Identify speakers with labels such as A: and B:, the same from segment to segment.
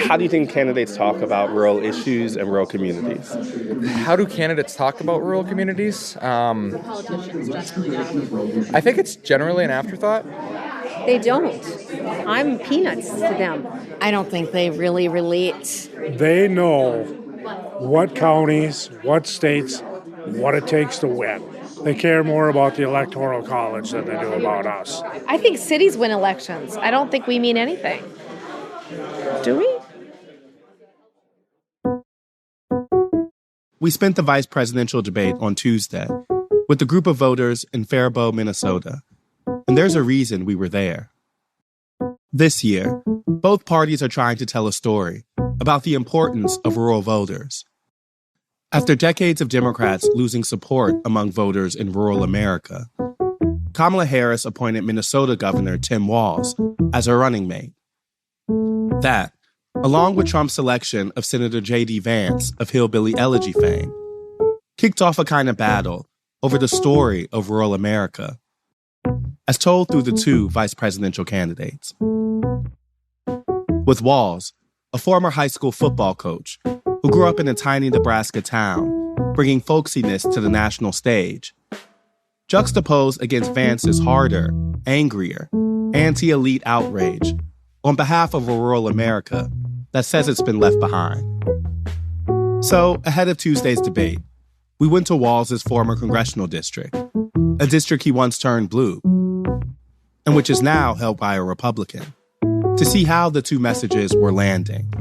A: How do you think candidates talk about rural issues and rural communities?
B: How do candidates talk about rural communities?
C: Politicians generally.
B: I think it's generally an afterthought.
D: They don't. I'm peanuts to them.
C: I don't think they really relate.
E: They know what counties, what states, what it takes to win. They care more about the Electoral College than they do about us.
D: I think cities win elections. I don't think we mean anything. Do we?
A: We spent the vice presidential debate on Tuesday with a group of voters in Faribault, Minnesota. And there's a reason we were there. This year, both parties are trying to tell a story about the importance of rural voters. After decades of Democrats losing support among voters in rural America, Kamala Harris appointed Minnesota Governor Tim Walz as her running mate. That, along with Trump's selection of Senator J.D. Vance of Hillbilly Elegy fame, kicked off a kind of battle over the story of rural America, as told through the two vice presidential candidates. With Walz, a former high school football coach who grew up in a tiny Nebraska town, bringing folksiness to the national stage, juxtaposed against Vance's harder, angrier, anti-elite outrage on behalf of a rural America that says it's been left behind. So, ahead of Tuesday's debate, we went to Walz's former congressional district, a district he once turned blue, and which is now held by a Republican, to see how the two messages were landing.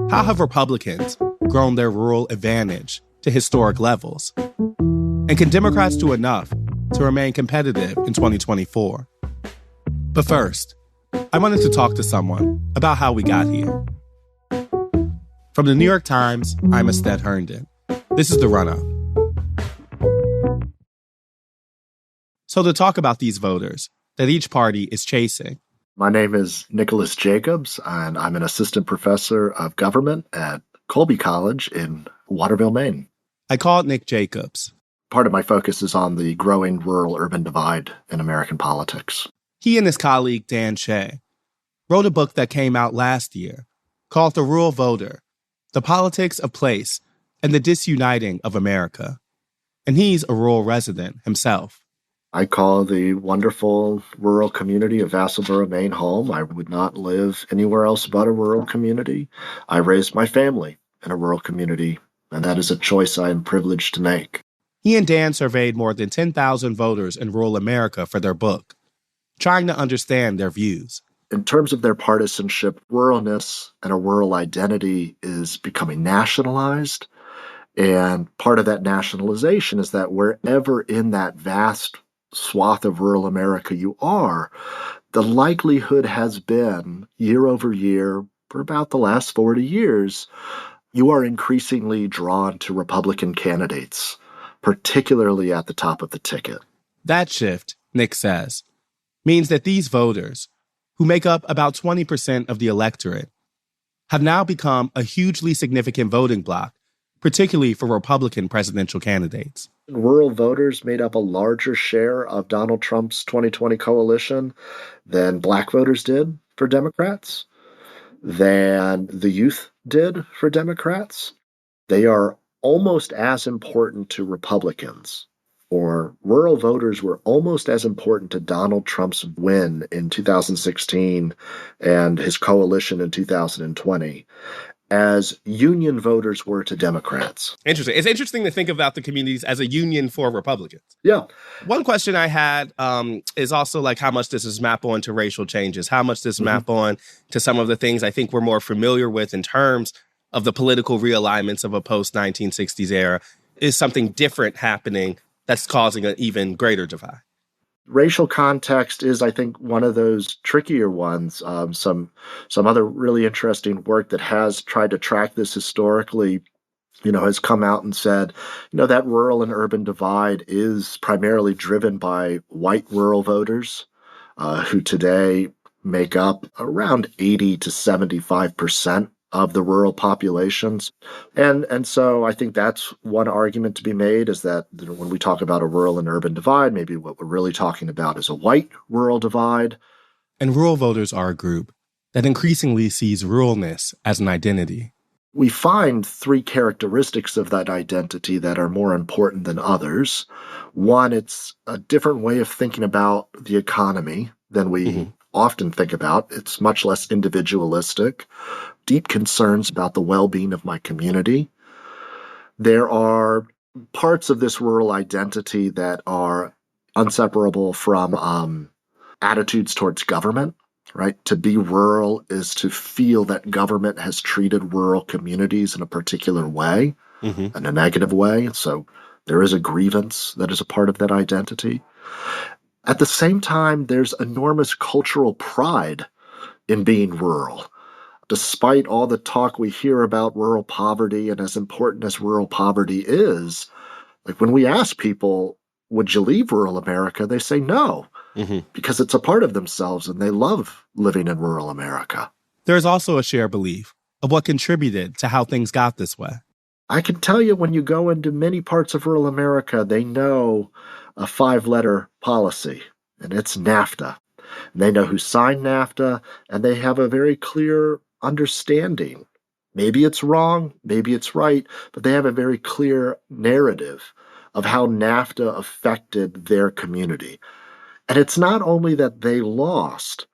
A: How have Republicans grown their rural advantage to historic levels? And can Democrats do enough to remain competitive in 2024? But first, I wanted to talk to someone about how we got here. From the New York Times, I'm Ested Herndon. This is The Run-Up. So to talk about these voters that each party is chasing.
F: My name is Nicholas Jacobs, and I'm an assistant professor of government at Colby College in Waterville, Maine.
A: I called Nick Jacobs.
F: Part of my focus is on the growing rural-urban divide in American politics.
A: He and his colleague, Dan Shea, wrote a book that came out last year called The Rural Voter, The Politics of Place and the Disuniting of America. And he's a rural resident himself.
F: I call the wonderful rural community of Vassalboro, Maine home. I would not live anywhere else but a rural community. I raised my family in a rural community, and that is a choice I am privileged to make.
A: He and Dan surveyed more than 10,000 voters in rural America for their book, trying to understand their views.
F: In terms of their partisanship, ruralness and a rural identity is becoming nationalized. And part of that nationalization is that wherever in that vast swath of rural America you are, the likelihood has been, year over year, for about the last 40 years, you are increasingly drawn to Republican candidates, particularly at the top of the ticket.
A: That shift, Nick says, means that these voters, who make up about 20% of the electorate, have now become a hugely significant voting bloc, particularly for Republican presidential candidates.
F: Rural voters made up a larger share of Donald Trump's 2020 coalition than Black voters did for Democrats, than the youth did for Democrats. They are almost as important to Republicans, or rural voters were almost as important to Donald Trump's win in 2016 and his coalition in 2020 as union voters were to Democrats.
A: Interesting. It's interesting to think about the communities as a union for Republicans.
F: Yeah.
A: One question I had is also like how much does this map on to racial changes? How much does this map on to some of the things I think we're more familiar with in terms of the political realignments of a post-1960s era? Is something different happening that's causing an even greater divide?
F: Racial context is, I think, one of those trickier ones. Some other really interesting work that has tried to track this historically, has come out and said, that rural and urban divide is primarily driven by white rural voters who today make up around 80 to 75% of the rural populations. And so I think that's one argument to be made, is that when we talk about a rural and urban divide, maybe what we're really talking about is a white rural divide.
A: And rural voters are a group that increasingly sees ruralness as an identity.
F: We find three characteristics of that identity that are more important than others. One, it's a different way of thinking about the economy than we often think about. It's much less individualistic, deep concerns about the well-being of my community. There are parts of this rural identity that are inseparable from attitudes towards government, right? To be rural is to feel that government has treated rural communities in a particular way, in a negative way. So there is a grievance that is a part of that identity. At the same time, there's enormous cultural pride in being rural. Despite all the talk we hear about rural poverty, and as important as rural poverty is, like when we ask people, would you leave rural America? They say no, because it's a part of themselves and they love living in rural America.
A: There's also a shared belief of what contributed to how things got this way.
F: I can tell you when you go into many parts of rural America, they know a 5-letter policy, and it's NAFTA. And they know who signed NAFTA, and they have a very clear understanding. Maybe it's wrong, maybe it's right, but they have a very clear narrative of how NAFTA affected their community. And it's not only that they lost,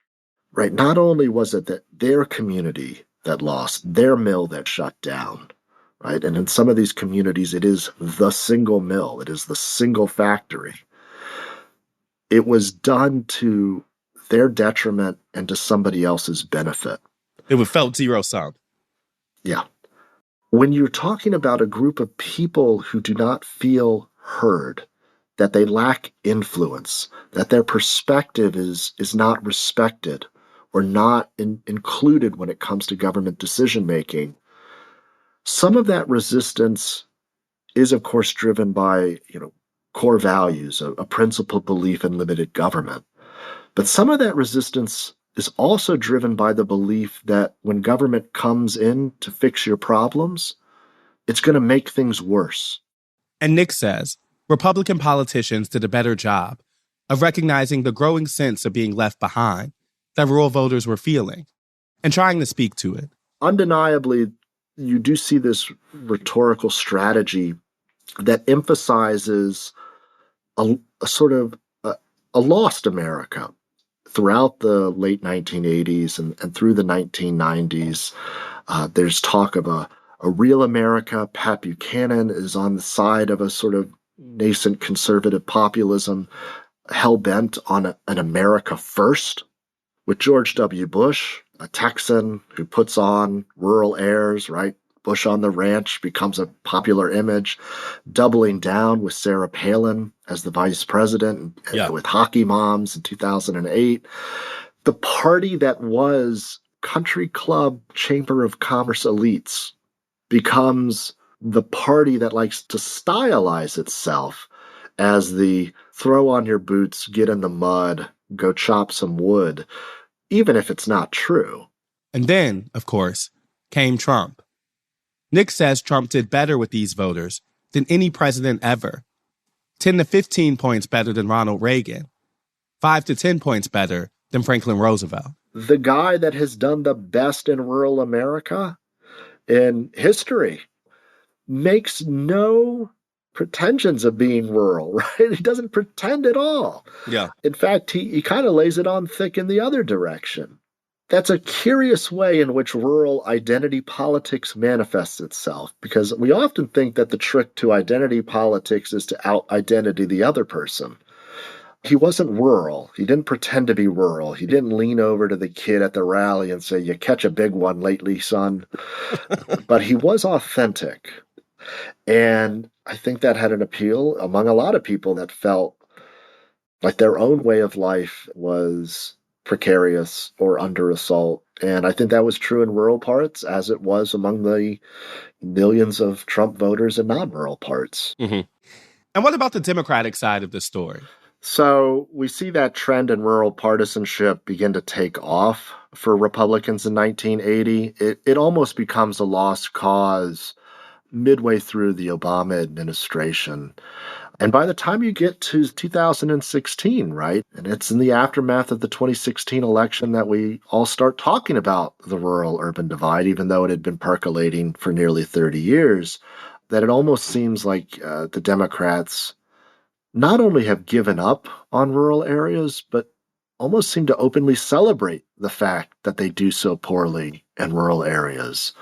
F: right? Not only was it that their community that lost, their mill that shut down, right? And in some of these communities, it is the single mill, it is the single factory. It was done to their detriment and to somebody else's benefit.
A: It would felt zero-sum.
F: Yeah. When you're talking about a group of people who do not feel heard, that they lack influence, that their perspective is not respected or not included when it comes to government decision-making, some of that resistance is, of course, driven by, core values, a principled belief in limited government. But some of that resistance is also driven by the belief that when government comes in to fix your problems, it's going to make things worse.
A: And Nick says Republican politicians did a better job of recognizing the growing sense of being left behind that rural voters were feeling and trying to speak to it.
F: Undeniably, you do see this rhetorical strategy that emphasizes a sort of a lost America. Throughout the late 1980s and through the 1990s, there's talk of a real America. Pat Buchanan is on the side of a sort of nascent conservative populism, hell-bent on an America first, with George W. Bush, a Texan who puts on rural airs, right? Bush on the ranch becomes a popular image, doubling down with Sarah Palin as the vice president, with hockey moms in 2008. The party that was country club chamber of commerce elites becomes the party that likes to stylize itself as the throw on your boots, get in the mud, go chop some wood, even if it's not true.
A: And then, of course, came Trump. Nick says Trump did better with these voters than any president ever. 10 to 15 points better than Ronald Reagan. 5 to 10 points better than Franklin Roosevelt.
F: The guy that has done the best in rural America in history makes no pretensions of being rural, right? He doesn't pretend at all.
A: Yeah.
F: In fact, he kind of lays it on thick in the other direction. That's a curious way in which rural identity politics manifests itself, because we often think that the trick to identity politics is to out-identity the other person. He wasn't rural. He didn't pretend to be rural. He didn't lean over to the kid at the rally and say, "You catch a big one lately, son." But he was authentic. And I think that had an appeal among a lot of people that felt like their own way of life was precarious or under assault. And I think that was true in rural parts as it was among the millions of Trump voters in non-rural parts.
A: And what about the Democratic side of the story?
F: So we see that trend in rural partisanship begin to take off for Republicans in 1980. It almost becomes a lost cause midway through the Obama administration. And by the time you get to 2016, right, and it's in the aftermath of the 2016 election that we all start talking about the rural-urban divide, even though it had been percolating for nearly 30 years, that it almost seems like the Democrats not only have given up on rural areas, but almost seem to openly celebrate the fact that they do so poorly in rural areas.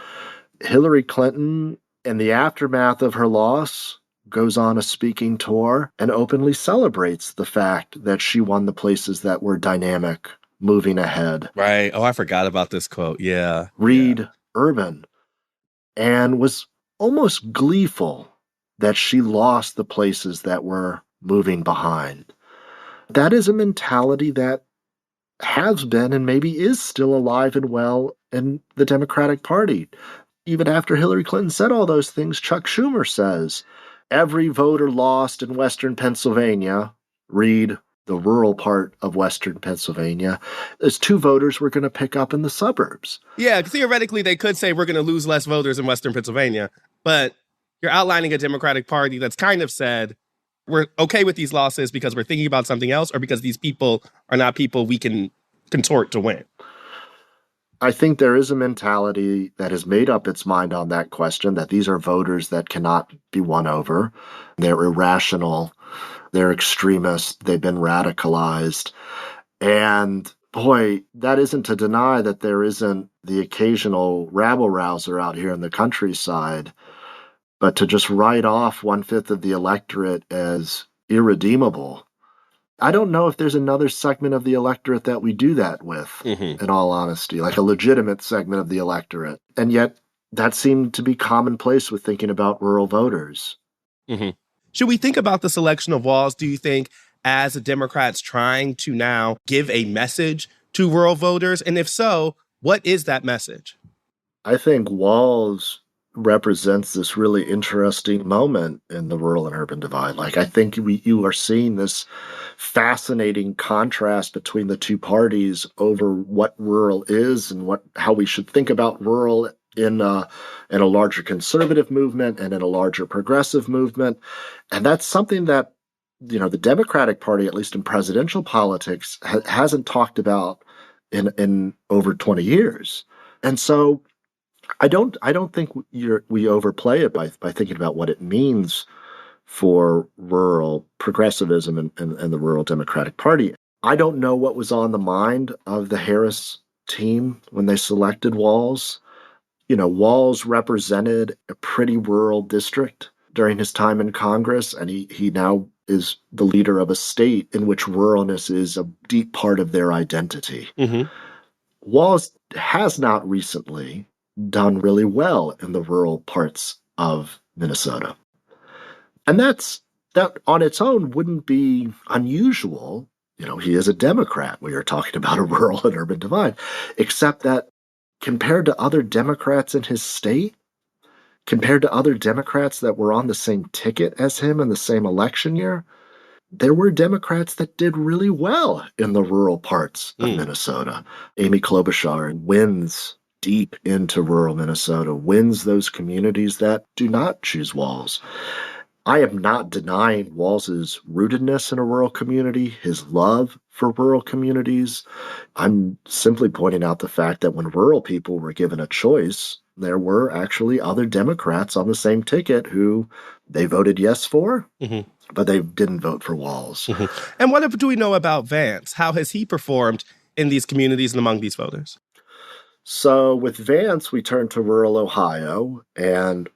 F: Hillary Clinton, in the aftermath of her loss, goes on a speaking tour and openly celebrates the fact that she won the places that were dynamic, moving ahead.
A: Right. Oh, I forgot about this quote. Yeah.
F: Read urban, and was almost gleeful that she lost the places that were moving behind. That is a mentality that has been and maybe is still alive and well in the Democratic Party. Even after Hillary Clinton said all those things, Chuck Schumer says, every voter lost in Western Pennsylvania, read the rural part of Western Pennsylvania, is 2 voters we're going to pick up in the suburbs.
A: Yeah, theoretically, they could say we're going to lose less voters in Western Pennsylvania, but you're outlining a Democratic Party that's kind of said, we're okay with these losses because we're thinking about something else or because these people are not people we can contort to win.
F: I think there is a mentality that has made up its mind on that question, that these are voters that cannot be won over. They're irrational. They're extremists. They've been radicalized. And boy, that isn't to deny that there isn't the occasional rabble-rouser out here in the countryside, but to just write off 1/5 of the electorate as irredeemable, I don't know if there's another segment of the electorate that we do that with, in all honesty, like a legitimate segment of the electorate. And yet that seemed to be commonplace with thinking about rural voters.
A: Should we think about the selection of Walz, do you think, as the Democrats trying to now give a message to rural voters? And if so, what is that message?
F: I think Walz represents this really interesting moment in the rural and urban divide. Like, I think you are seeing this fascinating contrast between the two parties over what rural is and how we should think about rural in a larger conservative movement and in a larger progressive movement. And that's something that, the Democratic Party, at least in presidential politics, hasn't talked about in over 20 years. And so I don't think we overplay it by thinking about what it means for rural progressivism and the rural Democratic Party. I don't know what was on the mind of the Harris team when they selected Walz. Walz represented a pretty rural district during his time in Congress, and he now is the leader of a state in which ruralness is a deep part of their identity. Walz has not recently done really well in the rural parts of Minnesota. And that on its own wouldn't be unusual. He is a Democrat. We are talking about a rural and urban divide, except that compared to other Democrats in his state, compared to other Democrats that were on the same ticket as him in the same election year, there were Democrats that did really well in the rural parts of Minnesota. Amy Klobuchar wins deep into rural Minnesota, wins those communities that do not choose Walz. I am not denying Walz's rootedness in a rural community, his love for rural communities. I'm simply pointing out the fact that when rural people were given a choice, there were actually other Democrats on the same ticket who they voted yes for, but they didn't vote for Walz.
A: And what do we know about Vance? How has he performed in these communities and among these voters?
F: So with Vance, we turn to rural Ohio, and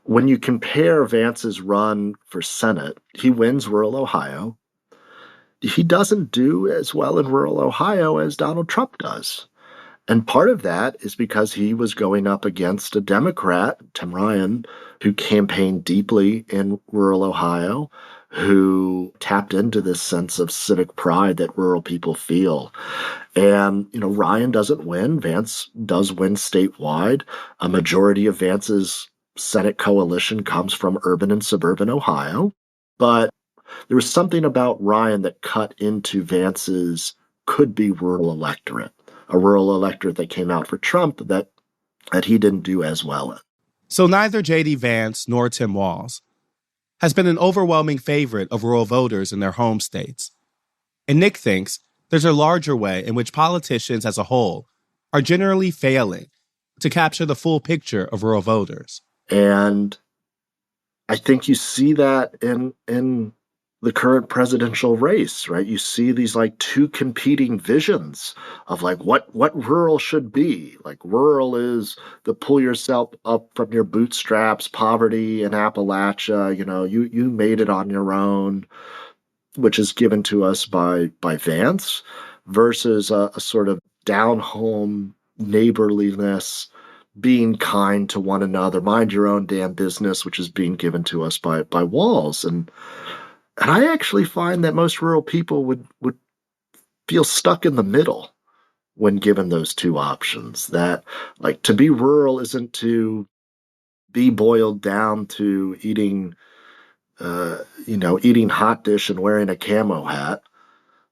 F: when you compare Vance's run for Senate, he wins rural Ohio. He doesn't do as well in rural Ohio as Donald Trump does. And part of that is because he was going up against a Democrat, Tim Ryan, who campaigned deeply in rural Ohio, who tapped into this sense of civic pride that rural people feel. And, Ryan doesn't win. Vance does win statewide. A majority of Vance's Senate coalition comes from urban and suburban Ohio. But there was something about Ryan that cut into Vance's could-be rural electorate, a rural electorate that came out for Trump that he didn't do as well in.
A: So neither J.D. Vance nor Tim Walz has been an overwhelming favorite of rural voters in their home states. And Nick thinks there's a larger way in which politicians as a whole are generally failing to capture the full picture of rural voters.
F: And I think you see that in the current presidential race, right? You see these like two competing visions of like what rural should be. Like rural is the pull yourself up from your bootstraps, poverty in Appalachia, you made it on your own, which is given to us by Vance, versus a sort of down home neighborliness, being kind to one another, mind your own damn business, which is being given to us by Walz. And I actually find that most rural people would feel stuck in the middle when given those two options. That, like, to be rural isn't to be boiled down to eating hot dish and wearing a camo hat.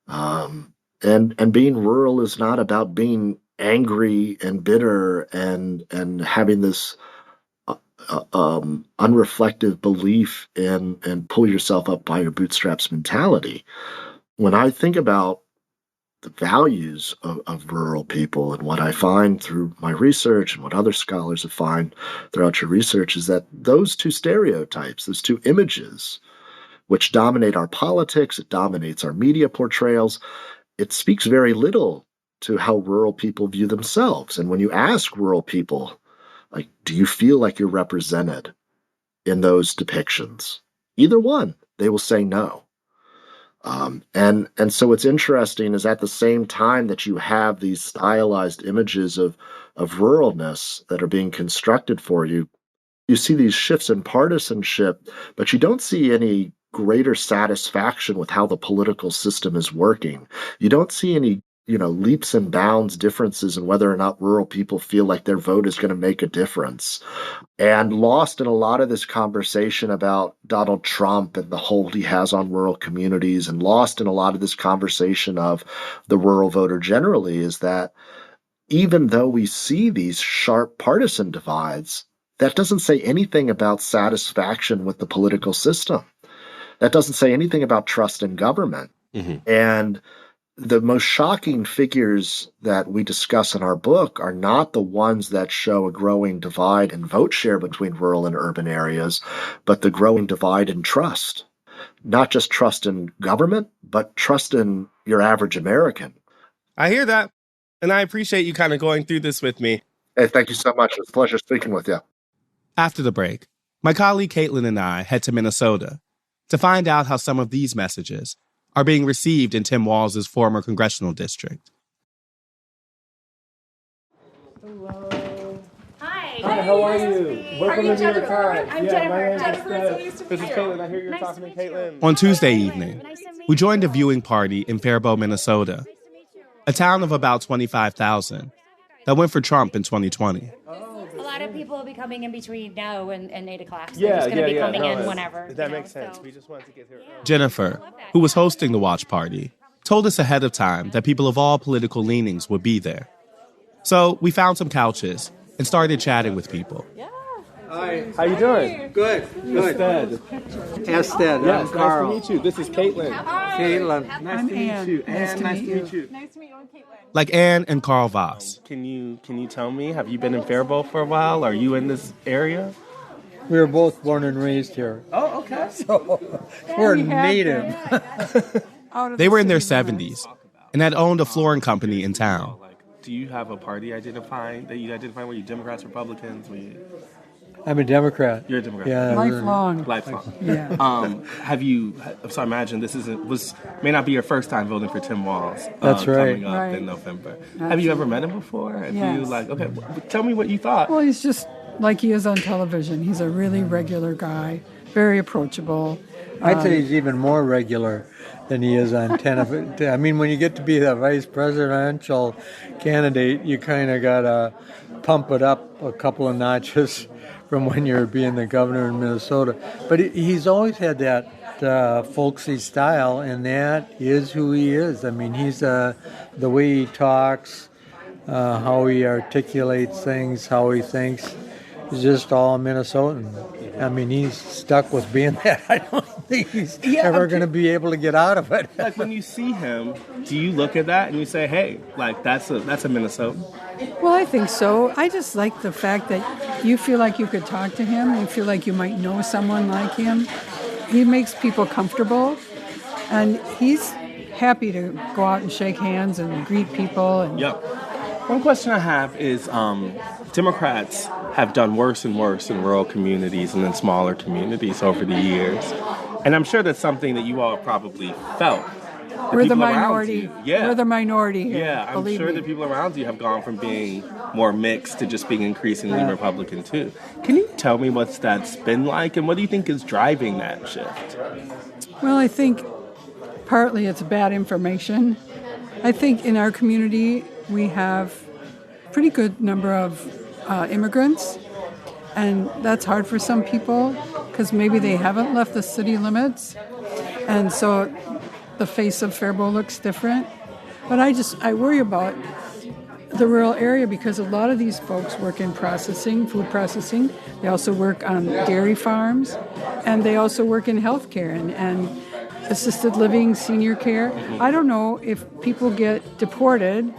F: And being rural is not about being angry and bitter and having this unreflective belief and pull yourself up by your bootstraps mentality. When I think about the values of rural people, and what I find through my research and what other scholars have found throughout your research, is that those two stereotypes, those two images, which dominate our politics, it dominates our media portrayals, it speaks very little to how rural people view themselves. And when you ask rural people, like, do you feel like you're represented in those depictions? Either one, they will say no. And so what's interesting is at the same time that you have these stylized images of ruralness that are being constructed for you, you see these shifts in partisanship, but you don't see any greater satisfaction with how the political system is working. You don't see any leaps and bounds differences in whether or not rural people feel like their vote is going to make a difference. And lost in a lot of this conversation about Donald Trump and the hold he has on rural communities, and lost in a lot of this conversation of the rural voter generally, is that even though we see these sharp partisan divides, that doesn't say anything about satisfaction with the political system. That doesn't say anything about trust in government. Mm-hmm. And the most shocking figures that we discuss in our book are not the ones that show a growing divide in vote share between rural and urban areas, but the growing divide in trust. Not just trust in government, but trust in your average American.
A: I hear that, and I appreciate you kind of going through this with me.
F: Hey, thank you so much. It's a pleasure speaking with you.
A: After the break, my colleague Caitlin and I head to Minnesota to find out how some of these messages are being received in Tim Walz's former congressional district.
G: Hello.
H: Hi.
G: Hi, how are you? Welcome to New York Times.
H: I'm Jennifer.
G: This is Caitlin. I hear you're talking to Caitlin.
A: On Tuesday evening, we joined a viewing party in Faribault, Minnesota, a town of about 25,000 that went for Trump in 2020.
H: A lot of people will be coming in between now and 8 o'clock. So
G: Yeah,
H: they're just going to be coming
G: no,
H: in whenever.
G: That makes sense. We just wanted to get here early.
A: Jennifer, who was hosting the watch party, told us ahead of time that people of all political leanings would be there. So we found some couches and started chatting with people.
G: Hi. How you doing?
I: Good. Ested.
G: Yes,
I: I'm Carl.
G: nice to meet you. This is Caitlin.
I: Caitlin.
G: Nice to meet you. Ann, nice to meet you.
A: Like Ann and Carl Voss.
G: Can you tell me, have you been in Faribault for a while? Are you in this area?
I: We were both born and raised here.
G: Oh, okay.
I: So we're native.
A: They were in their 70s and had owned a flooring company in town.
G: Do you have a party identifying that you identify? Were you Democrats, Republicans?
I: I'm a Democrat.
G: You're a Democrat.
I: Yeah.
J: Lifelong.
I: Yeah.
G: Have you? So I imagine this may not be your first time voting for Tim Walz.
I: That's right.
G: Coming up in November.
J: Absolutely.
G: Have you ever met him before? Have you tell me what you thought.
J: Well, he's just like he is on television. He's a really regular guy, very approachable.
I: I'd say he's even more regular than he is on 10 of it. I mean, when you get to be the vice presidential candidate, you kind of got to pump it up a couple of notches from when you're being the governor in Minnesota. But he's always had that folksy style, and that is who he is. I mean, he's the way he talks, how he articulates things, how he thinks, is just all Minnesotan. I mean, he's stuck with being that. I don't think he's ever going to be able to get out of it.
G: Like, when you see him, do you look at that and you say, hey, like, that's a Minnesotan?
J: Well, I think so. I just like the fact that you feel like you could talk to him. You feel like you might know someone like him. He makes people comfortable, and he's happy to go out and shake hands and greet people. And
G: Yep. One question I have is, Democrats have done worse and worse in rural communities and in smaller communities over the years. And I'm sure that's something that you all probably felt.
J: We're the minority.
G: Yeah.
J: We're the minority here.
G: Yeah, I'm sure the people around you have gone from being more mixed to just being increasingly Republican, too. Can you tell me what that's been like, and what do you think is driving that shift?
J: Well, I think partly it's bad information. I think in our community we have a pretty good number of immigrants, and that's hard for some people because maybe they haven't left the city limits, and so the face of Faribault looks different. But I worry about the rural area because a lot of these folks work in processing, food processing. They also work on dairy farms, and they also work in healthcare and assisted living, senior care. I don't know if people get deported,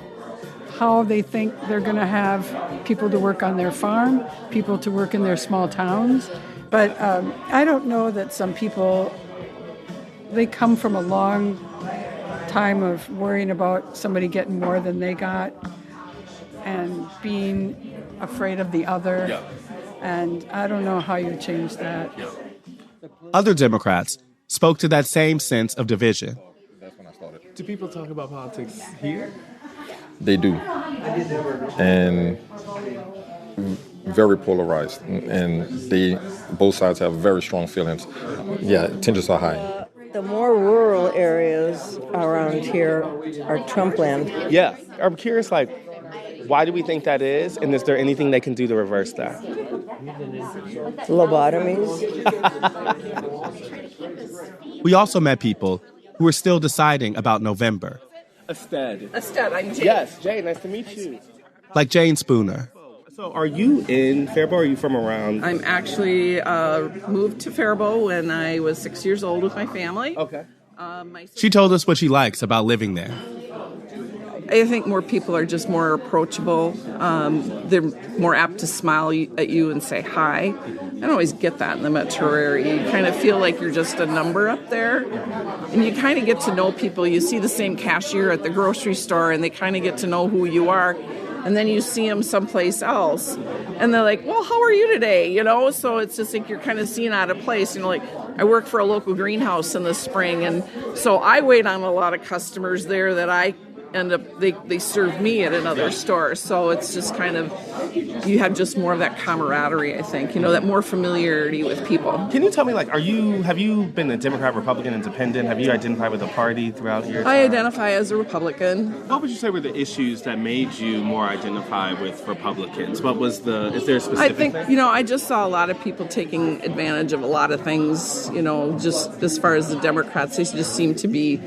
J: how they think they're going to have people to work on their farm, people to work in their small towns. But I don't know that some people, they come from a long time of worrying about somebody getting more than they got and being afraid of the other.
G: Yeah.
J: And I don't know how you change that.
G: Yeah.
A: Other Democrats spoke to that same sense of division.
G: Do people talk about politics here?
K: They do. And very polarized. And both sides have very strong feelings. Yeah, tensions are high.
L: The more rural areas around here are Trump land.
G: Yeah. I'm curious, like, why do we think that is? And is there anything they can do to reverse that?
L: Lobotomies.
A: We also met people who were still deciding about November,
G: Estelle,
M: I'm Jane.
G: Yes, Jane, nice to meet you.
A: like Jane Spooner.
G: So are you in Faribault, or are you from around?
M: I'm actually moved to Faribault when I was 6 years old with my family.
G: Okay.
A: She told us what she likes about living there.
M: I think more people are just more approachable. They're more apt to smile at you and say hi. I don't always get that in the metro area. You kind of feel like you're just a number up there. And you kind of get to know people. You see the same cashier at the grocery store, and they kind of get to know who you are. And then you see them someplace else, and they're like, well, how are you today? You know, so it's just like you're kind of seen out of place. You know, like I work for a local greenhouse in the spring, and so I wait on a lot of customers there that I end up, they serve me at another store. So it's just kind of, you have just more of that camaraderie, I think, you know, that more familiarity with people.
G: Can you tell me, like, have you been a Democrat, Republican, Independent? Have you identified with a party throughout your time?
M: I identify as a Republican.
G: What would you say were the issues that made you more identify with Republicans? What was is there a specific
M: thing?
G: thing?
M: You know, I just saw a lot of people taking advantage of a lot of things, you know, just as far as the Democrats, they just seem to be,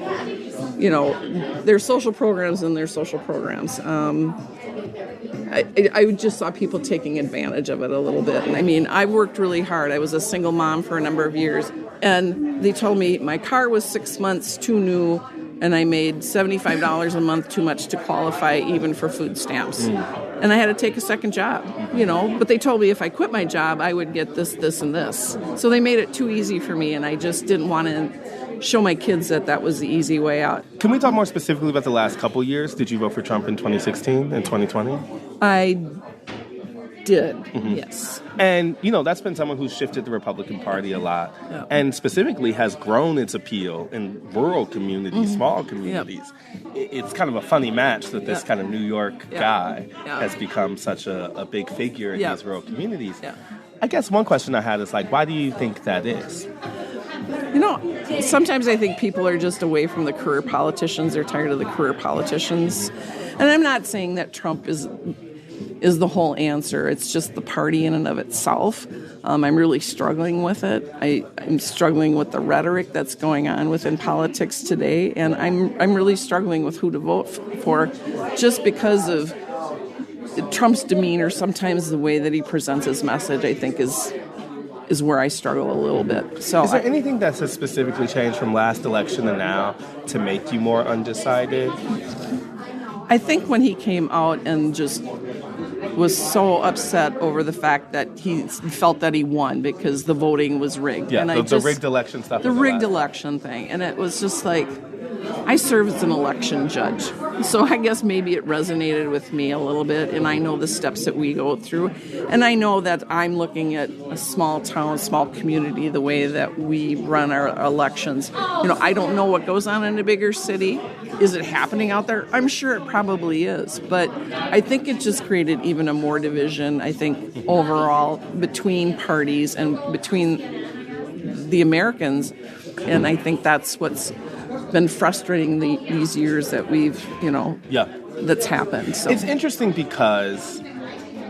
M: you know, their social programs and their social programs. I just saw people taking advantage of it a little bit. And I mean, I worked really hard. I was a single mom for a number of years. And they told me my car was 6 months too new, and I made $75 a month too much to qualify even for food stamps. And I had to take a second job, you know. But they told me if I quit my job, I would get this, this, and this. So they made it too easy for me, and I just didn't want to show my kids that was the easy way out.
G: Can we talk more specifically about the last couple years? Did you vote for Trump in 2016 and 2020?
M: I did, yes.
G: And, you know, that's been someone who's shifted the Republican Party a lot, and specifically has grown its appeal in rural communities, small communities. It's kind of a funny match that this kind of New York guy has become such a big figure in these rural communities. I guess one question I had is, like, why do you think that is?
M: You know, sometimes I think people are just away from the career politicians. They're tired of the career politicians. And I'm not saying that Trump is the whole answer. It's just the party in and of itself. I'm really struggling with it. I'm struggling with the rhetoric that's going on within politics today, and I'm really struggling with who to vote for, just because of Trump's demeanor. Sometimes the way that he presents his message, I think, is is where I struggle a little bit. So
G: is there anything that's specifically changed from last election to now to make you more undecided?
M: I think when he came out and just was so upset over the fact that he felt that he won because the voting was rigged.
G: Yeah,
M: and
G: the rigged election stuff.
M: The rigged election thing. And it was just like, I serve as an election judge. So I guess maybe it resonated with me a little bit, and I know the steps that we go through. And I know that I'm looking at a small town, small community, the way that we run our elections. I don't know what goes on in a bigger city. Is it happening out there? I'm sure it probably is. But I think it just created even a more division, I think, overall between parties and between the Americans. And I think that's what's been frustrating these years that we've, that's happened. So
G: it's interesting because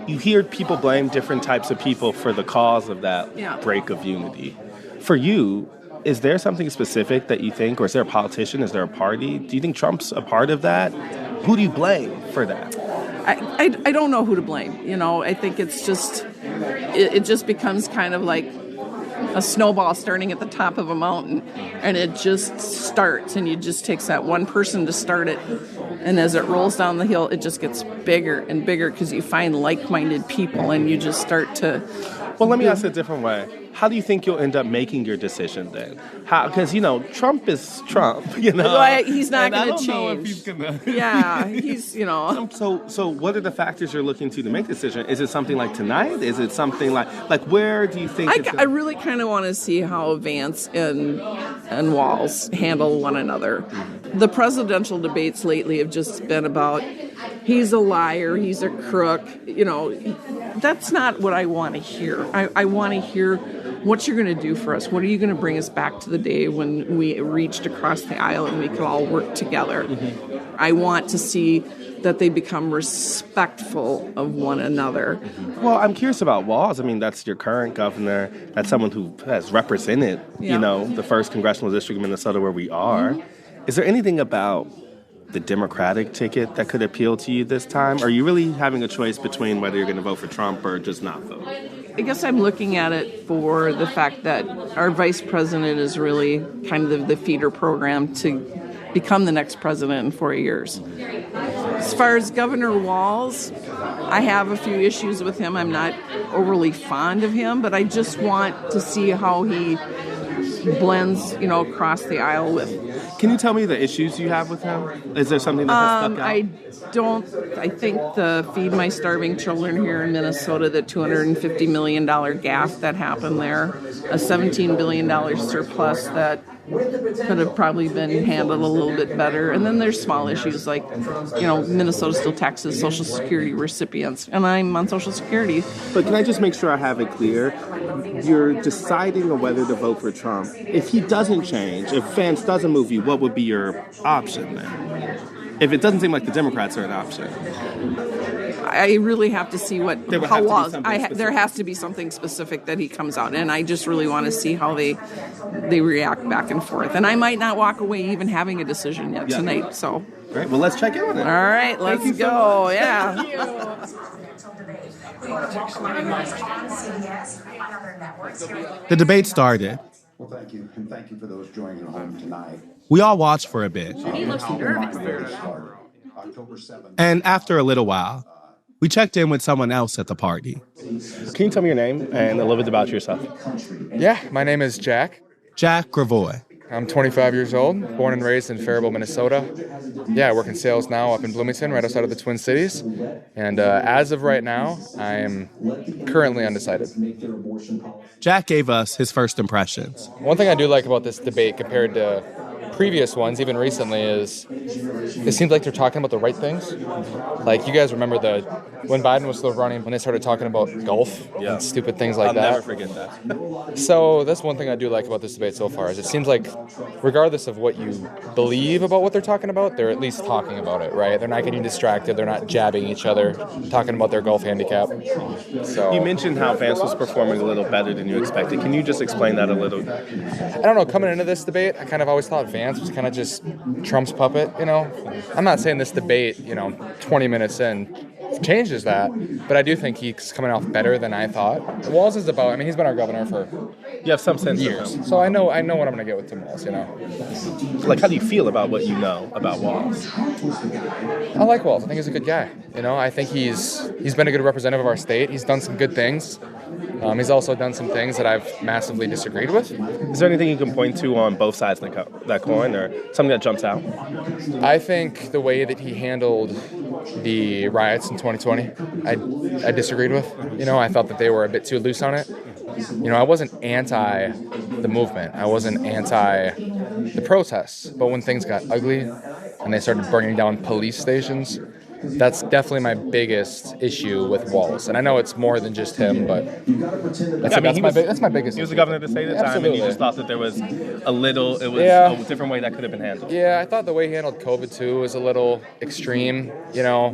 G: you hear people blame different types of people for the cause of that break of unity. For you, is there something specific that you think, or is there a politician, is there a party? Do you think Trump's a part of that? Who do you blame for that?
M: I don't know who to blame. I think it's just, it just becomes kind of like a snowball starting at the top of a mountain, and it just starts, and it just takes that one person to start it, and as it rolls down the hill, it just gets bigger and bigger because you find like-minded people, and you just start to...
G: Well, let me ask it a different way. How do you think you'll end up making your decision then? Because, Trump is Trump,
M: He's not going to change.
G: Know if he's going to...
M: Yeah, he's,
G: So what are the factors you're looking to make a decision? Is it something like tonight? Is it something like where do you think
M: I really kind of want to see how Vance and Walz handle one another. The presidential debates lately have just been about he's a liar, he's a crook. That's not what I want to hear. I want to hear what you're going to do for us. What are you going to bring us back to the day when we reached across the aisle and we could all work together? Mm-hmm. I want to see that they become respectful of one another.
G: Well, I'm curious about Walz. I mean, that's your current governor. That's someone who has represented, the 1st congressional district of Minnesota where we are. Mm-hmm. Is there anything about the Democratic ticket that could appeal to you this time? Are you really having a choice between whether you're going to vote for Trump or just not vote?
M: I guess I'm looking at it for the fact that our vice president is really kind of the feeder program to become the next president in 4 years. As far as Governor Walz, I have a few issues with him. I'm not overly fond of him, but I just want to see how he blends, across the aisle with.
G: Can you tell me the issues you have with him? Is there something that has stuck out?
M: I think the Feed My Starving Children here in Minnesota, the $250 million gap that happened there, a $17 billion surplus that could have probably been handled a little bit better. And then there's small issues like, Minnesota still taxes Social Security recipients, and I'm on Social Security.
G: But can I just make sure I have it clear? You're deciding on whether to vote for Trump. If he doesn't change, if Vance doesn't move you, what would be your option then? If it doesn't seem like the Democrats are an option.
M: I really have to see how Walz. There has to be something specific that he comes out, and I just really want to see how they react back and forth. And I might not walk away even having a decision yet tonight. So
G: great. Well, let's check in on it.
M: All right, let's go. Yeah.
A: The debate started.
N: Well, thank you, and thank you for those joining at home tonight.
A: We all watched for a bit.
D: He looks nervous.
A: And after a little while, we checked in with someone else at the party.
G: Can you tell me your name and a little bit about yourself?
B: Yeah, my name is Jack.
A: Jack Gravois.
B: I'm 25 years old, born and raised in Faribault, Minnesota. Yeah, I work in sales now up in Bloomington, right outside of the Twin Cities. And as of right now, I am currently undecided.
A: Jack gave us his first impressions.
B: One thing I do like about this debate compared to previous ones, even recently, is it seems like they're talking about the right things. Like, you guys remember when Biden was still running, when they started talking about golf and stupid things like that.
G: I'll never forget that.
B: So that's one thing I do like about this debate so far, is it seems like regardless of what you believe about what they're talking about, they're at least talking about it, right? They're not getting distracted. They're not jabbing each other, talking about their golf handicap. So
G: you mentioned how Vance was performing a little better than you expected. Can you just explain that a little?
B: I don't know. Coming into this debate, I kind of always thought Vance was kind of just Trump's puppet, I'm not saying this debate, 20 minutes in, changes that, but I do think he's coming off better than I thought. Walz is about, I mean, he's been our governor for
G: You have some sense
B: years,
G: of him.
B: so I know what I'm going to get with Tim Walz, you know.
G: Like, how do you feel about what you know about Walz?
B: I like Walz. I think he's a good guy. You know, I think he's been a good representative of our state. He's done some good things. He's also done some things that I've massively disagreed with.
G: Is there anything you can point to on both sides of that coin, or something that jumps out?
B: I think the way that he handled the riots in 2020, I disagreed with. You know, I thought that they were a bit too loose on it. You know, I wasn't anti the movement. I wasn't anti the protests. But when things got ugly and they started burning down police stations, that's definitely my biggest issue with Walz. And I know it's more than just him, but that's my biggest
G: He was the
B: issue.
G: governor of the state at the time,
B: Absolutely.
G: and you just thought that there was a different way that could have been handled.
B: Yeah, I thought the way he handled COVID too was a little extreme, you know,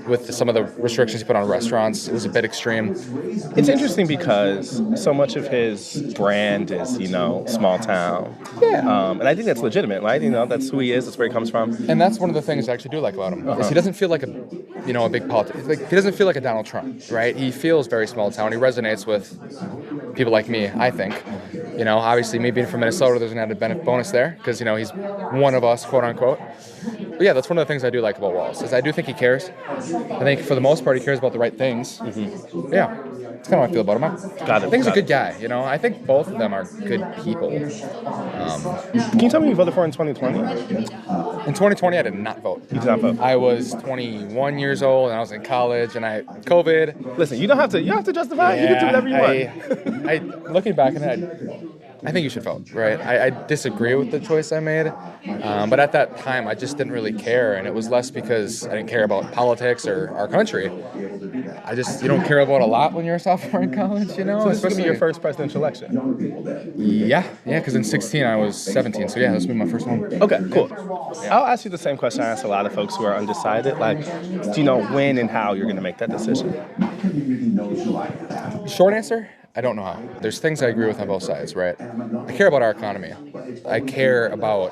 B: with some of the restrictions he put on restaurants. It was a bit extreme.
G: It's interesting because so much of his brand is, you know, small town.
B: Yeah.
G: And I think that's legitimate, right? You know, that's who he is, that's where he comes from.
B: And that's one of the things I actually do like about him. Is he doesn't feel like a big politician. Like, he doesn't feel like a Donald Trump, right? He feels very small town. He resonates with people like me, I think. You know, obviously, me being from Minnesota, there's an added bonus there because, you know, he's one of us, quote unquote. But yeah, that's one of the things I do like about Walz, is I do think he cares. I think for the most part, he cares about the right things. Mm-hmm. Yeah. That's kind of how I feel about him. I think he's a good guy, you know. I think both of them are good people.
G: Can you tell me who you voted for in 2020?
B: In 2020, I did not vote.
G: You did not vote?
B: I was 21 years old, and I was in college, and COVID.
G: Listen, you don't have to justify it. You can do whatever you want.
B: Looking back on it, I think you should vote, right? I disagree with the choice I made, but at that time, I just didn't really care, and it was less because I didn't care about politics or our country. You don't care about a lot when you're a sophomore in college, you know?
G: So this is going to be your first presidential election?
B: Yeah, because in 16 I was 17, so yeah, this will be my first one.
G: Okay, cool. I'll ask you the same question I ask a lot of folks who are undecided. Like, do you know when and how you're going to make that decision?
B: Short answer, I don't know how. There's things I agree with on both sides, right? I care about our economy. I care about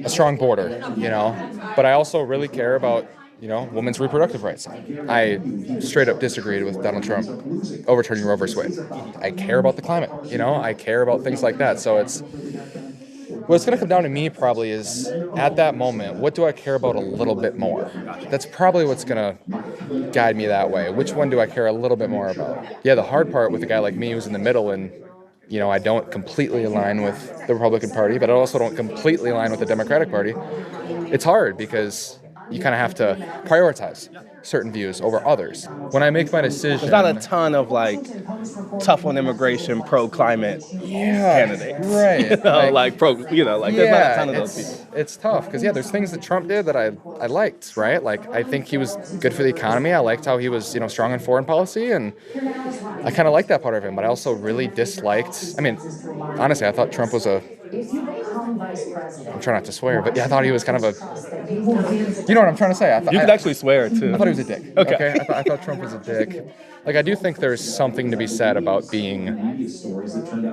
B: a strong border, you know? But I also really care about, you know, women's reproductive rights. I straight up disagreed with Donald Trump overturning Roe v. Wade. I care about the climate, you know? I care about things like that. So what's going to come down to me probably is, at that moment, what do I care about a little bit more? That's probably what's going to guide me that way. Which one do I care a little bit more about? Yeah, the hard part with a guy like me who's in the middle, and, you know, I don't completely align with the Republican Party, but I also don't completely align with the Democratic Party. It's hard because you kind of have to prioritize certain views over others. When I make my decision...
G: There's not a ton of, like, tough on immigration, pro-climate candidates.
B: Right.
G: You know, there's not a ton of those people.
B: It's tough, because, there's things that Trump did that I liked, right? Like, I think he was good for the economy. I liked how he was, you know, strong in foreign policy, and I kind of liked that part of him, but I also really disliked... I mean, honestly, I thought Trump was I'm trying not to swear, but I thought he was kind of a... You know what I'm trying to say?
G: You could actually swear, too.
B: I thought he was a dick. Okay? I thought Trump was a dick. Like, I do think there's something to be said about being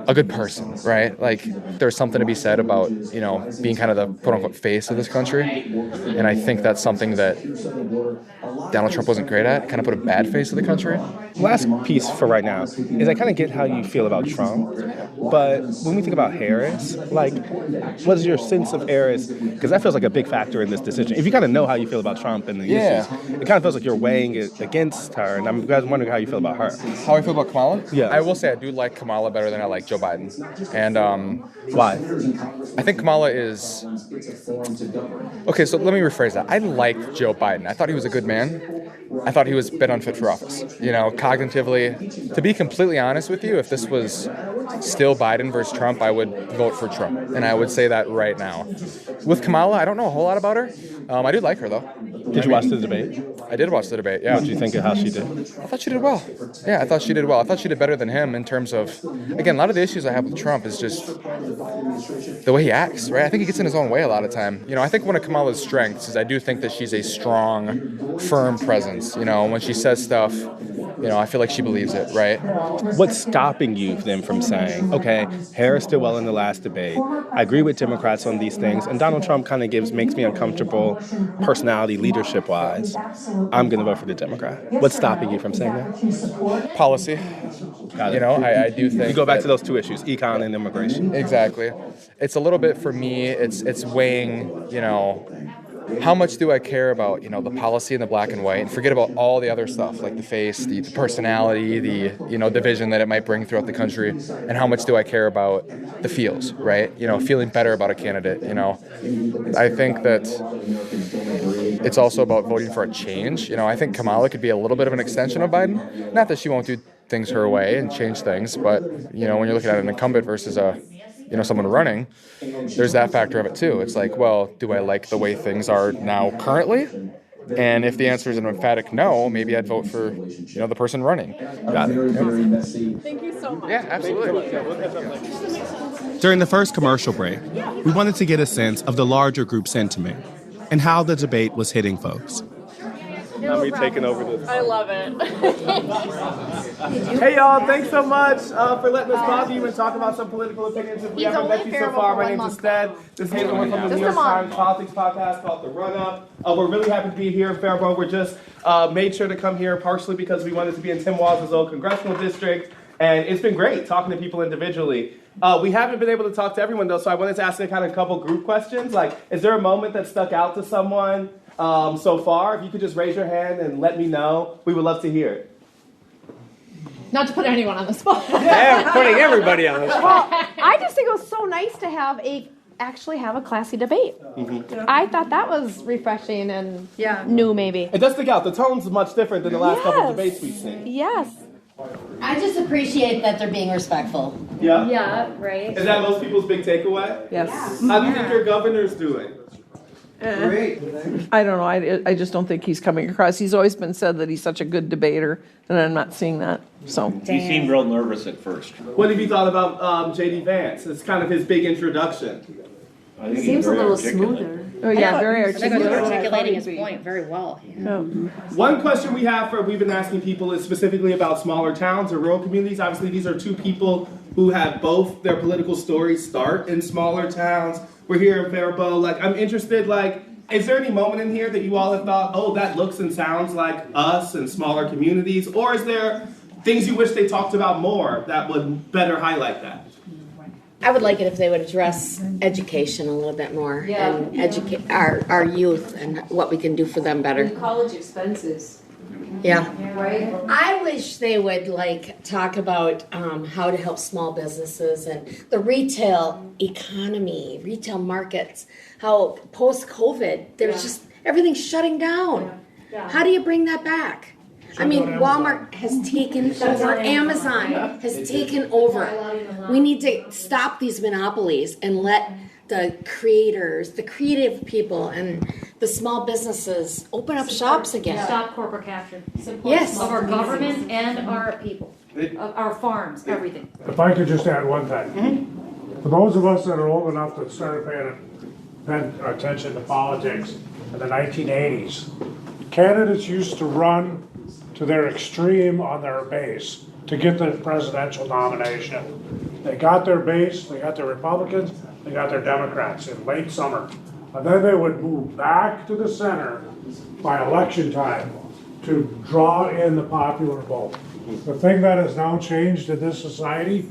B: a good person, right? Like, there's something to be said about, you know, being kind of the quote-unquote face of this country. And I think that's something that Donald Trump wasn't great at. Kind of put a bad face of the country.
G: Last piece for right now is I kind of get how you feel about Trump, but when we think about Harris, like, what is your sense of Harris? Because that feels like a big factor in this decision. If you kind of know how you feel about Trump and the issues, it kind of feels like you're weighing it against her, and I'm wondering how you feel about her.
B: How I feel about Kamala?
G: Yeah.
B: I will say I do like Kamala better than I like Joe Biden. And
G: why?
B: I think Kamala is... Okay, so let me rephrase that. I liked Joe Biden. I thought he was a good man. I thought he was a bit unfit for office. You know, cognitively. To be completely honest with you, if this was still Biden versus Trump, I would vote for Trump. And I would say that right now. With Kamala, I don't know a whole lot about her. I do like her, though.
G: Did you watch the debate?
B: I did watch the debate, yeah.
G: What did you think of how she did?
B: I thought she did well. Yeah, I thought she did well. I thought she did better than him in terms of, again, a lot of the issues I have with Trump is just the way he acts, right? I think he gets in his own way a lot of time. You know, I think one of Kamala's strengths is I do think that she's a strong, firm presence. You know, when she says stuff, I feel like she believes it, right?
G: What's stopping you then from saying, okay, Harris did well in the last debate. I agree with Democrats on these things, and Donald Trump kind of makes me uncomfortable personality, leadership-wise. I'm going to vote for the Democrat. What's stopping you from saying that?
B: Policy.
G: Got it.
B: I do think
G: you go back to those two issues, econ and immigration.
B: Exactly. It's a little bit for me. It's weighing. How much do I care about, the policy in the black and white, and forget about all the other stuff like the face, the personality, the vision that it might bring throughout the country, and how much do I care about the feels, right? Feeling better about a candidate. I think that it's also about voting for a change. I think Kamala could be a little bit of an extension of Biden. Not that she won't do things her way and change things, but when you're looking at an incumbent versus someone running, there's that factor of it too. It's like, well, do I like the way things are now currently? And if the answer is an emphatic no, maybe I'd vote for, the person running.
G: Got it.
B: Yeah.
M: Thank you so much.
B: Yeah, absolutely.
A: During the first commercial break, we wanted to get a sense of the larger group sentiment and how the debate was hitting folks.
G: Now me taking over this.
M: I love it.
G: Hey y'all, thanks so much for letting us bother you and talk about some political opinions. If we haven't met you so far, my name's Stead. This is Nathan from the New York Times politics podcast called The Run Up. We're really happy to be here in Faribault. We're just made sure to come here partially because we wanted to be in Tim Walz's old congressional district, and it's been great talking to people individually. We haven't been able to talk to everyone though, so I wanted to ask a kind of couple group questions. Like, is there a moment that stuck out to someone so far? If you could just raise your hand and let me know, we would love to hear it.
D: Not to put anyone on the spot.
O: Yeah, putting everybody on the spot.
D: Well, I just think it was so nice to actually have a classy debate.
G: Mm-hmm.
D: I thought that was refreshing and new, maybe.
G: It does stick out. The tone's much different than the last couple of debates we've seen.
D: Yes.
C: I just appreciate that they're being respectful.
G: Yeah?
C: Yeah, right.
G: Is that most people's big takeaway?
M: Yes.
G: How do you think your governor's doing?
M: Great. I don't know. I just don't think he's coming across. He's always been said that he's such a good debater, and I'm not seeing that. So
O: he seemed real nervous at first.
G: What have you thought about J.D. Vance? It's kind of his big introduction.
O: I think
C: Seems a little
O: articulate.
C: smoother.
M: Oh yeah, very
H: I think
M: articulate.
H: he was articulating his point very well.
G: One question we've been asking people is specifically about smaller towns or rural communities. Obviously, these are two people who have both their political stories start in smaller towns. We're here in Faribault. I'm interested, is there any moment in here that you all have thought, oh, that looks and sounds like us and smaller communities? Or is there things you wish they talked about more that would better highlight that?
C: I would like it if they would address education a little bit more and educate our youth and what we can do for them better.
P: College expenses.
C: Yeah.
P: Right?
C: I wish they would talk about how to help small businesses and the retail economy, retail markets, how post-COVID, there's just everything's shutting down. How do you bring that back? I mean, Walmart has taken over, Amazon has taken over. We need to stop these monopolies and let the creators, the creative people, and the small businesses open up shops again.
H: Stop corporate capture.
C: Yes.
H: Of our government and our people, of our farms, everything.
E: If I could just add one thing. For those of us that are old enough that started paying attention to politics in the 1980s, candidates used to run to their extreme on their base to get the presidential nomination. They got their base, they got their Republicans, they got their Democrats in late summer. And then they would move back to the center by election time to draw in the popular vote. The thing that has now changed in this society,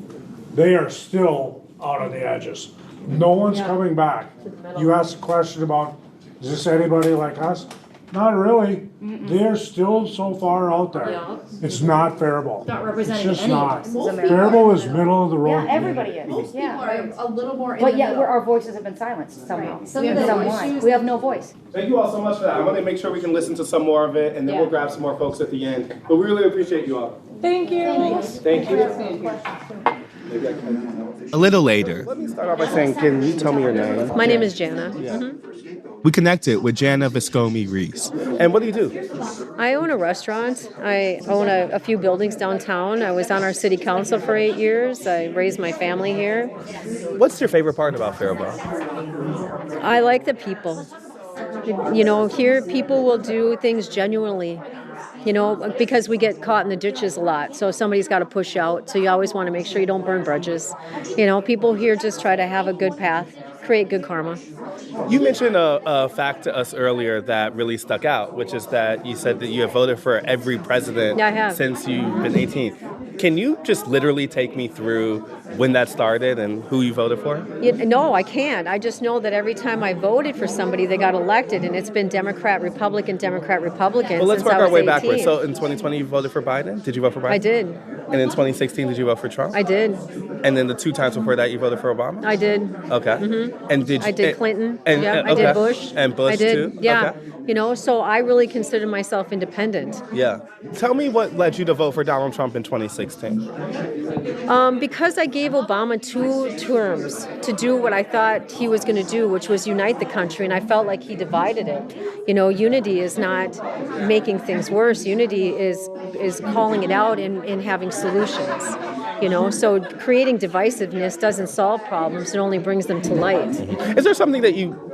E: they are still out on the edges. No one's coming back. You asked a question about, is this anybody like us? Not really. They're still so far out there.
H: Yeah.
E: It's not Faribault.
H: Not representing
E: It's just
H: any
E: not.
H: of us.
E: Faribault is middle of the road.
Q: Yeah, everybody is.
H: Most
Q: yeah,
H: people are a little more in
Q: but
H: the
Q: yet
H: middle.
Q: our voices have been silenced somehow.
H: Right. Some
Q: We
H: of
Q: have
H: the
Q: no
H: issues-
Q: voice. We have no voice.
G: Thank you all so much for that. I want to make sure we can listen to some more of it, and then we'll grab some more folks at the end. But we really appreciate you all.
M: Thank you.
G: Thank you.
A: A little later,
G: Let me start off by saying, can you tell me your name?
D: My name is Jana.
A: we connected with Jana Viscomi Reese.
G: And what do you do?
D: I own a restaurant. I own a few buildings downtown. I was on our city council for 8 years. I raised my family here.
G: What's your favorite part about Faribault?
D: I like the people. You know, here people will do things genuinely. because we get caught in the ditches a lot. So somebody's got to push out. So you always want to make sure you don't burn bridges. People here just try to have a good path, create good karma.
G: You mentioned a fact to us earlier that really stuck out, which is that you said that you have voted for every president since you've been 18. Can you just literally take me through when that started and who you voted for?
D: No, I can't. I just know that every time I voted for somebody, they got elected, and it's been Democrat, Republican, Democrat, Republican.
G: Well, let's
D: since
G: work
D: I
G: our
D: was
G: way
D: 18.
G: backwards. So in 2020, you voted for Biden? Did you vote for Biden?
D: I did.
G: And in 2016, did you vote for Trump?
D: I did.
G: And then the 2 times before that, you voted for Obama?
D: I did.
G: Okay.
D: Mm-hmm.
G: And
D: I did Clinton.
G: And,
D: I did Bush.
G: And Bush
D: I did,
G: too?
D: Yeah.
G: Okay.
D: So I really consider myself independent.
G: Yeah. Tell me what led you to vote for Donald Trump in 2016.
D: Because I gave Obama 2 terms to do what I thought he was going to do, which was unite the country, and I felt like he divided it. Unity is not making things worse. Unity is calling it out and having solutions. So creating divisiveness doesn't solve problems; it only brings them to light.
G: Is there something that you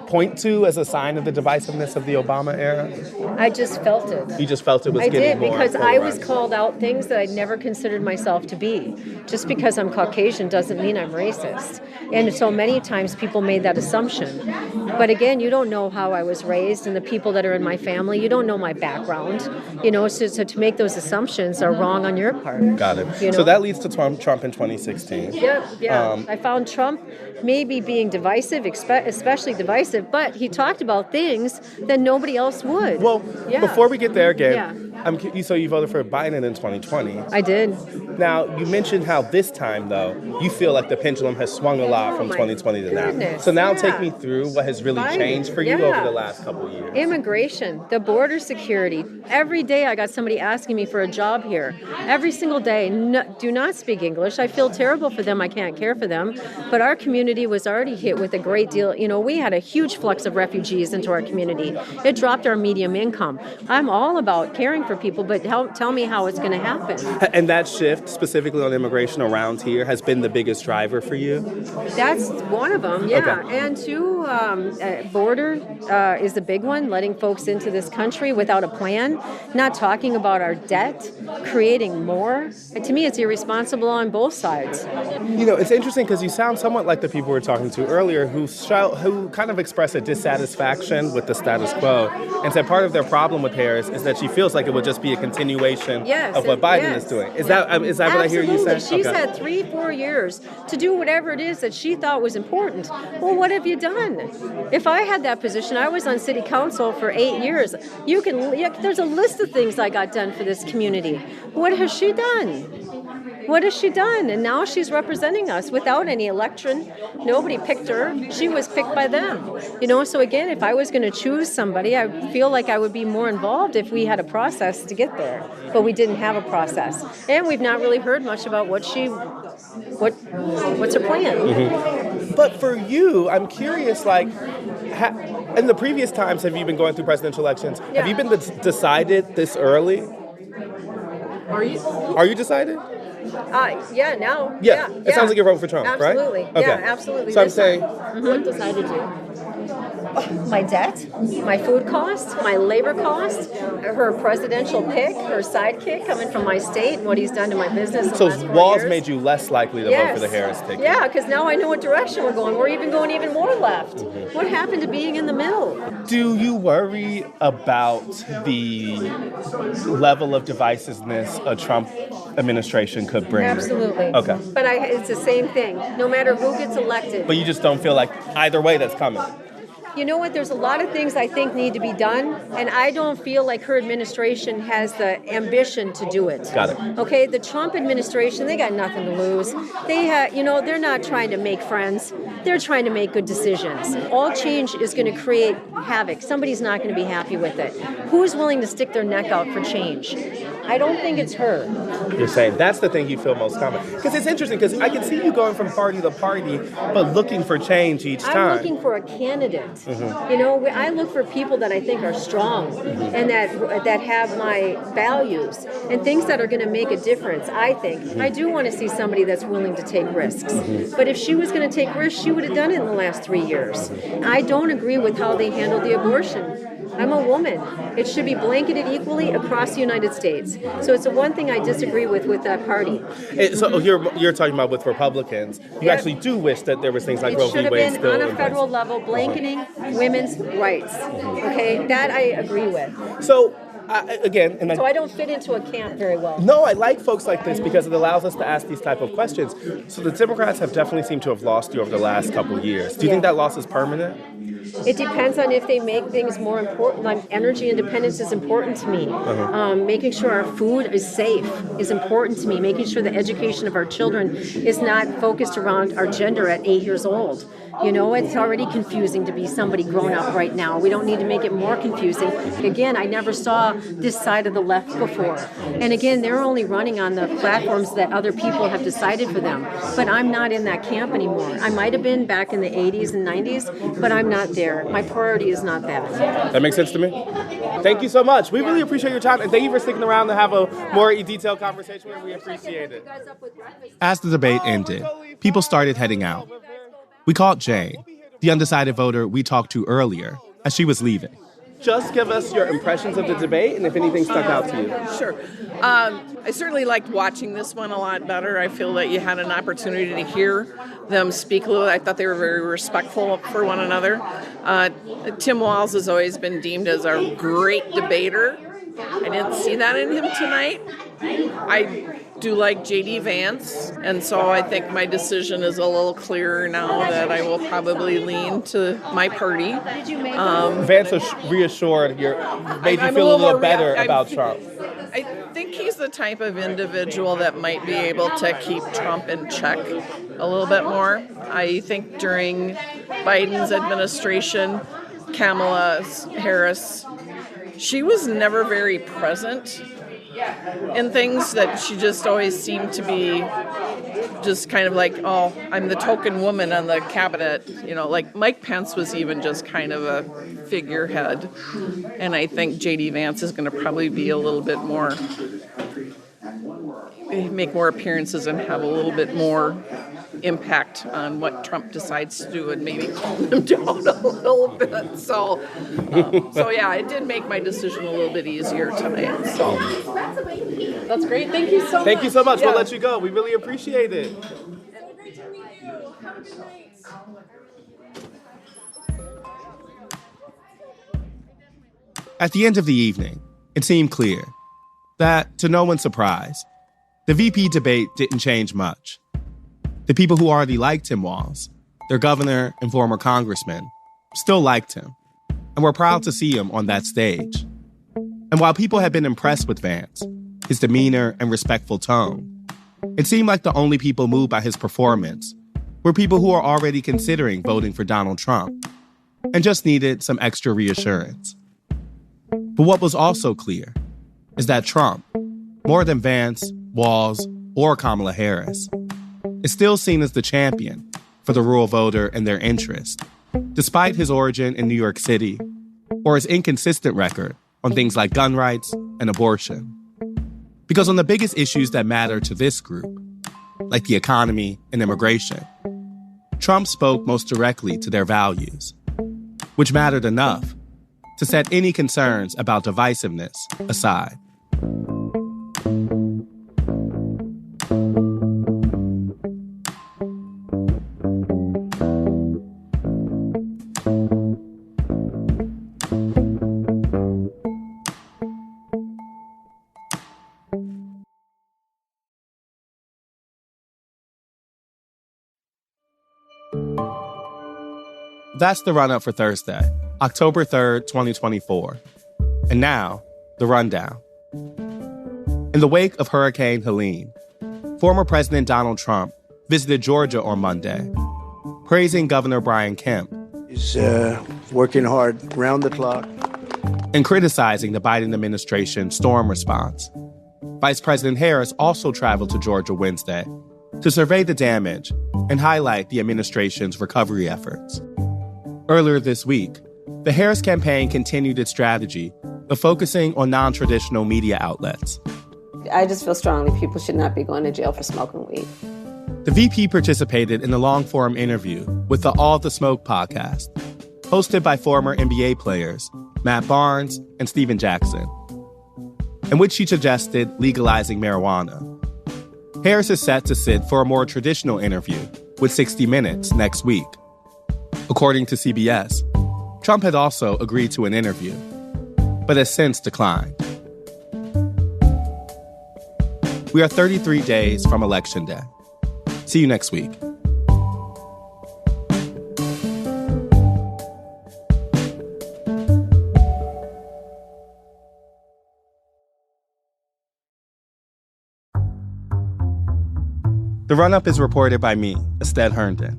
G: point to as a sign of the divisiveness of the Obama era?
D: I just felt it.
G: You just felt it was
D: I
G: getting
D: did,
G: more
D: because I was
G: polarized.
D: called out things that I'd never considered myself to be. Just because I'm Caucasian doesn't mean I'm racist. And so many times people made that assumption. But again, you don't know how I was raised and the people that are in my family. You don't know my background. So to make those assumptions are wrong on your part.
G: Got it. So that leads to Trump in 2016.
D: Yeah. I found Trump maybe being divisive, especially divisive, but he talked about things that nobody else would.
G: Well, before we get there again,
D: Yeah.
G: So you voted for Biden in 2020.
D: I did.
G: Now, you mentioned how this time, though, you feel like the pendulum has swung a lot from 2020 to now.
D: goodness,
G: So now
D: yeah.
G: take me through what has really
D: Biden,
G: changed for you
D: yeah.
G: over the last couple of years.
D: Immigration, the border security. Every day I got somebody asking me for a job here. Every single day. Do not speak English. I feel terrible for them. I can't care for them. But our community was already hit with a great deal. We had a huge flux of refugees into our community. It dropped our medium income. I'm all about caring for people, but tell me how it's going to happen.
G: And that shift, specifically on immigration around here, has been the biggest driver for you?
D: That's one of them, yeah.
G: Okay.
D: And 2, border is the big one, letting folks into this country without a plan, not talking about our debt, creating more. And to me, it's irresponsible on both sides.
G: It's interesting because you sound somewhat like the people we were talking to earlier who kind of express a dissatisfaction with the status quo and said part of their problem with Harris is that she feels like it would just be a continuation of what Biden is doing. Is that what I hear you say?
D: She's had 3-4 years to do whatever it is that she thought was important. Well, what have you done? If I had that position, I was on city council for 8 years. There's a list of things I got done for this community. What has she done? What has she done? And now she's representing us without any election. Nobody picked her. She was picked by them. So again, if I was going to choose somebody, I feel like I would be more involved if we had a process to get there. But we didn't have a process. And we've not really heard much about what's her plan.
G: Mm-hmm. But for you, I'm curious, in the previous times, have you been going through presidential elections?
D: Yeah.
G: Have you been decided this early?
D: Are you?
G: Are you decided?
D: Yeah, now.
G: Yeah. It sounds like you're voting for Trump,
D: absolutely.
G: right? Okay.
D: Yeah, absolutely.
G: So I'm saying...
D: What decided you? My debt, my food costs, my labor costs, her presidential pick, her sidekick coming from my state, and what he's done to my business.
G: So Walz made you less likely to vote for the Harris ticket.
D: Yeah, because now I know what direction we're going. We're even going even more left. Mm-hmm. What happened to being in the middle?
G: Do you worry about the level of divisiveness a Trump administration could bring?
D: Absolutely.
G: Okay.
D: But it's the same thing. No matter who gets elected.
G: But you just don't feel like either way that's coming.
D: You know what? There's a lot of things I think need to be done, and I don't feel like her administration has the ambition to do it.
G: Got it.
D: Okay, the Trump administration, they got nothing to lose. They have, they're not trying to make friends. They're trying to make good decisions. All change is going to create havoc. Somebody's not going to be happy with it. Who's willing to stick their neck out for change? I don't think it's her.
G: You're saying that's the thing you feel most common. Because it's interesting, because I can see you going from party to party, but looking for change each time.
D: I'm looking for a candidate. Mm-hmm. I look for people that I think are strong and that have my values and things that are going to make a difference, I think. I do want to see somebody that's willing to take risks. But if she was going to take risks, she would have done it in the last 3 years. I don't agree with how they handled the abortion I'm a woman. It should be blanketed equally across the United States. So it's the one thing I disagree with that party.
A: So you're talking about with Republicans. You actually do wish that there was things like Roe v. Wade still in place.
D: It should have been on a federal level, blanketing women's rights. Okay, that I agree with.
A: So
D: So I don't fit into a camp very well.
A: No, I like folks like this because it allows us to ask these type of questions. So the Democrats have definitely seemed to have lost you over the last couple of years. Do you think that loss is permanent?
D: It depends on if they make things more important. Like energy independence is important to me. Making sure our food is safe is important to me. Making sure the education of our children is not focused around our gender at 8 years old. You know, it's already confusing to be somebody grown up right now. We don't need to make it more confusing. Again, I never saw this side of the left before. And again, they're only running on the platforms that other people have decided for them. But I'm not in that camp anymore. I might have been back in the 80s and 90s, but I'm not there. My priority is not that.
A: That makes sense to me. Thank you so much. We really appreciate your time, and thank you for sticking around to have a more detailed conversation. We appreciate it. As the debate ended, people started heading out. We called Jane, the undecided voter we talked to earlier, as she was leaving. Just give us your impressions of the debate and if anything stuck out to you.
M: Sure. I certainly liked watching this one a lot better. I feel that you had an opportunity to hear them speak a little. I thought they were very respectful for one another. Tim Walz has always been deemed as a great debater. I didn't see that in him tonight. I do like J.D. Vance, and so I think my decision is a little clearer now that I will probably lean to my party.
A: Vance reassured made you feel a little better about Trump.
M: I think he's the type of individual that might be able to keep Trump in check a little bit more. I think during Biden's administration, Kamala Harris, she was never very present in things, that she just always seemed to be just kind of like, oh, I'm the token woman on the cabinet. You know, like Mike Pence was even just kind of a figurehead. And I think J.D. Vance is going to probably be a little bit more, make more appearances and have a little bit more impact on what Trump decides to do and maybe calm him down a little bit. So yeah, it did make my decision a little bit easier tonight. So that's great. Thank you so much.
A: Thank you so much.
M: Yeah.
A: We'll let you go. We really appreciate it.
M: Great to meet you. Have a good night.
A: At the end of the evening, it seemed clear that, to no one's surprise, the VP debate didn't change much. The people who already liked Tim Walz, their governor and former congressman, still liked him and were proud to see him on that stage. And while people had been impressed with Vance, his demeanor and respectful tone, it seemed like the only people moved by his performance were people who are already considering voting for Donald Trump and just needed some extra reassurance. But what was also clear is that Trump, more than Vance, Walz, or Kamala Harris, is still seen as the champion for the rural voter and their interest, despite his origin in New York City or his inconsistent record on things like gun rights and abortion. Because on the biggest issues that matter to this group, like the economy and immigration, Trump spoke most directly to their values, which mattered enough to set any concerns about divisiveness aside. That's the run-up for Thursday, October 3rd, 2024. And now, the rundown. In the wake of Hurricane Helene, former President Donald Trump visited Georgia on Monday, praising Governor Brian Kemp.
P: He's working hard round the clock.
A: And criticizing the Biden administration's storm response. Vice President Harris also traveled to Georgia Wednesday to survey the damage and highlight the administration's recovery efforts. Earlier this week, the Harris campaign continued its strategy of focusing on non-traditional media outlets.
R: I just feel strongly people should not be going to jail for smoking weed.
A: The VP participated in a long-form interview with the All the Smoke podcast, hosted by former NBA players Matt Barnes, and Stephen Jackson, in which she suggested legalizing marijuana. Harris is set to sit for a more traditional interview with 60 Minutes next week. According to CBS, Trump had also agreed to an interview, but has since declined. We are 33 days from Election Day. See you next week. The Run-Up is reported by me, Ested Herndon,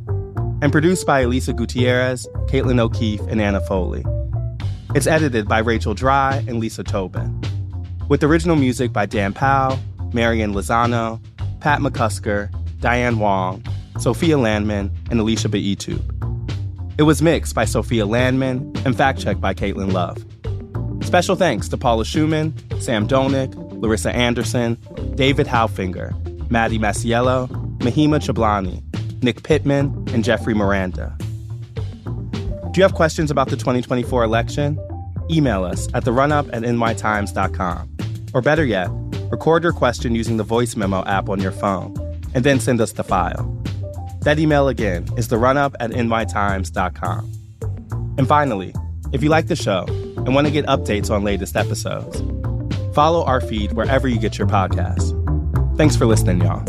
A: and produced by Elisa Gutierrez, Caitlin O'Keefe, and Anna Foley. It's edited by Rachel Dry and Lisa Tobin, with original music by Dan Powell, Marian Lozano, Pat McCusker, Diane Wong, Sophia Landman, and Alicia Beitube. It was mixed by Sophia Landman and fact-checked by Caitlin Love. Special thanks to Paula Schumann, Sam Dolnick, Larissa Anderson, David Haufinger, Maddie Masiello, Mahima Chablani, Nick Pittman, and Jeffrey Miranda. Do you have questions about the 2024 election? Email us at therunup@nytimes.com. Or better yet, record your question using the voice memo app on your phone, and then send us the file. That email again is therunup@nytimes.com. And finally, if you like the show and want to get updates on latest episodes, follow our feed wherever you get your podcasts. Thanks for listening, y'all.